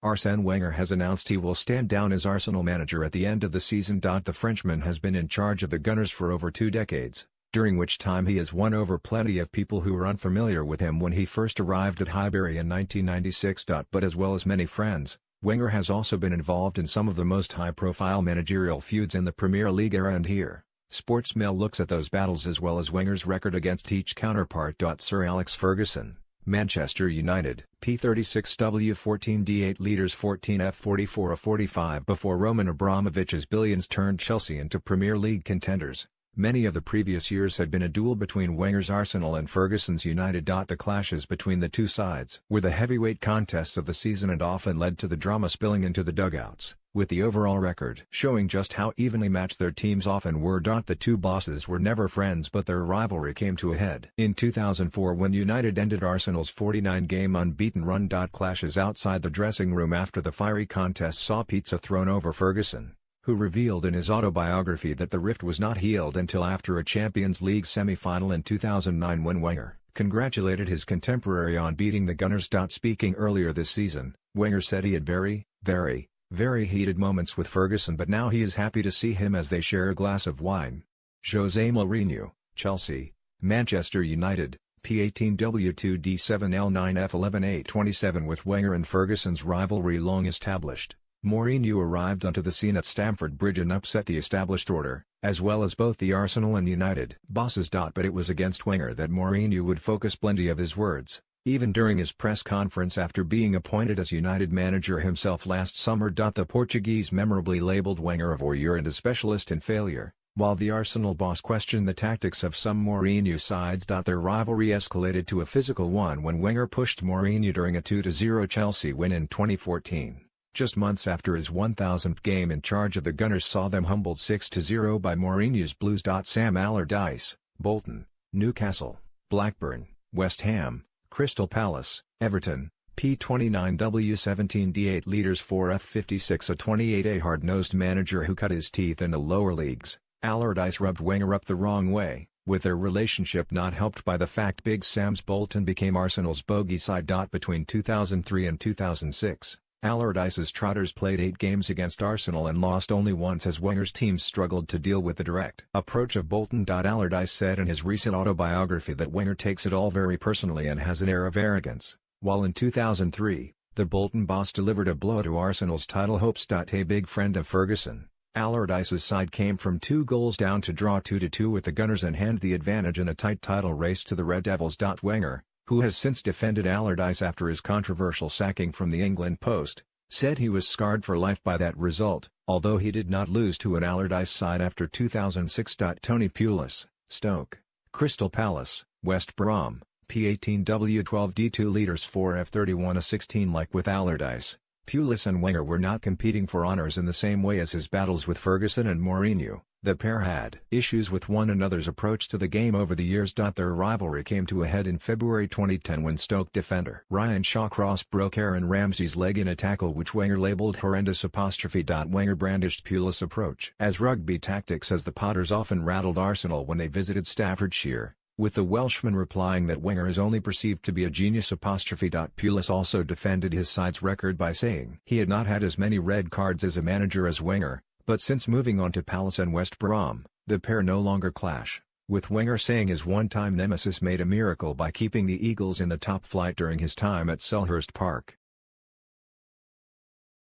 Arsene Wenger has announced he will stand down as Arsenal manager at the end of the season. The Frenchman has been in charge of the Gunners for over 2 decades, during which time he has won over plenty of people who were unfamiliar with him when he first arrived at Highbury in 1996. But as well as many friends, Wenger has also been involved in some of the most high-profile managerial feuds in the Premier League era, and here, Sportsmail looks at those battles as well as Wenger's record against each counterpart. Sir Alex Ferguson, Manchester United, P36W 14D 8 litres 14F 44 of 45. Before Roman Abramovich's billions turned Chelsea into Premier League contenders, many of the previous years had been a duel between Wenger's Arsenal and Ferguson's United. The clashes between the two sides were the heavyweight contests of the season and often led to the drama spilling into the dugouts, with the overall record showing just how evenly matched their teams often were. The two bosses were never friends, but their rivalry came to a head in 2004 when United ended Arsenal's 49-game unbeaten run. Clashes outside the dressing room after the fiery contest saw pizza thrown over Ferguson, who revealed in his autobiography that the rift was not healed until after a Champions League semi-final in 2009 when Wenger congratulated his contemporary on beating the Gunners. Speaking earlier this season, Wenger said he had very heated moments with Ferguson, but now he is happy to see him as they share a glass of wine. Jose Mourinho, Chelsea, Manchester United, P18W2D7L9F11827. With Wenger and Ferguson's rivalry long established, Mourinho arrived onto the scene at Stamford Bridge and upset the established order, as well as both the Arsenal and United bosses. But it was against Wenger that Mourinho would focus plenty of his words, even during his press conference after being appointed as United manager himself last summer. The Portuguese memorably labelled Wenger a voyeur and a specialist in failure, while the Arsenal boss questioned the tactics of some Mourinho sides. Their rivalry escalated to a physical one when Wenger pushed Mourinho during a 2-0 Chelsea win in 2014. Just months after his 1000th game in charge of the Gunners saw them humbled 6-0 by Mourinho's Blues. Sam Allardyce, Bolton, Newcastle, Blackburn, West Ham, Crystal Palace, Everton, P29W17D 8 litres 4F56 a 28A hard-nosed manager who cut his teeth in the lower leagues. Allardyce rubbed Wenger up the wrong way, with their relationship not helped by the fact Big Sam's Bolton became Arsenal's bogey side. Between 2003 and 2006, Allardyce's Trotters played 8 games against Arsenal and lost only once as Wenger's teams struggled to deal with the direct approach of Bolton. Allardyce said in his recent autobiography that Wenger takes it all very personally and has an air of arrogance, while in 2003, the Bolton boss delivered a blow to Arsenal's title hopes. A big friend of Ferguson, Allardyce's side came from 2 goals down to draw 2-2 with the Gunners and hand the advantage in a tight title race to the Red Devils. Wenger, who has since defended Allardyce after his controversial sacking from the England Post, said he was scarred for life by that result, although he did not lose to an Allardyce side after 2006. Tony Pulis, Stoke, Crystal Palace, West Brom, P18W12D 2 litres 4F31 a 16. Like with Allardyce, Pulis and Wenger were not competing for honours in the same way as his battles with Ferguson and Mourinho. The pair had issues with one another's approach to the game over the years. Their rivalry came to a head in February 2010 when Stoke defender Ryan Shawcross broke Aaron Ramsey's leg in a tackle which Wenger labelled horrendous. Wenger brandished Pulis' approach as rugby tactics as the Potters often rattled Arsenal when they visited Staffordshire, with the Welshman replying that Wenger is only perceived to be a genius. Pulis also defended his side's record by saying he had not had as many red cards as a manager as Wenger, but since moving on to Palace and West Brom, the pair no longer clash, with Wenger saying his one-time nemesis made a miracle by keeping the Eagles in the top flight during his time at Selhurst Park.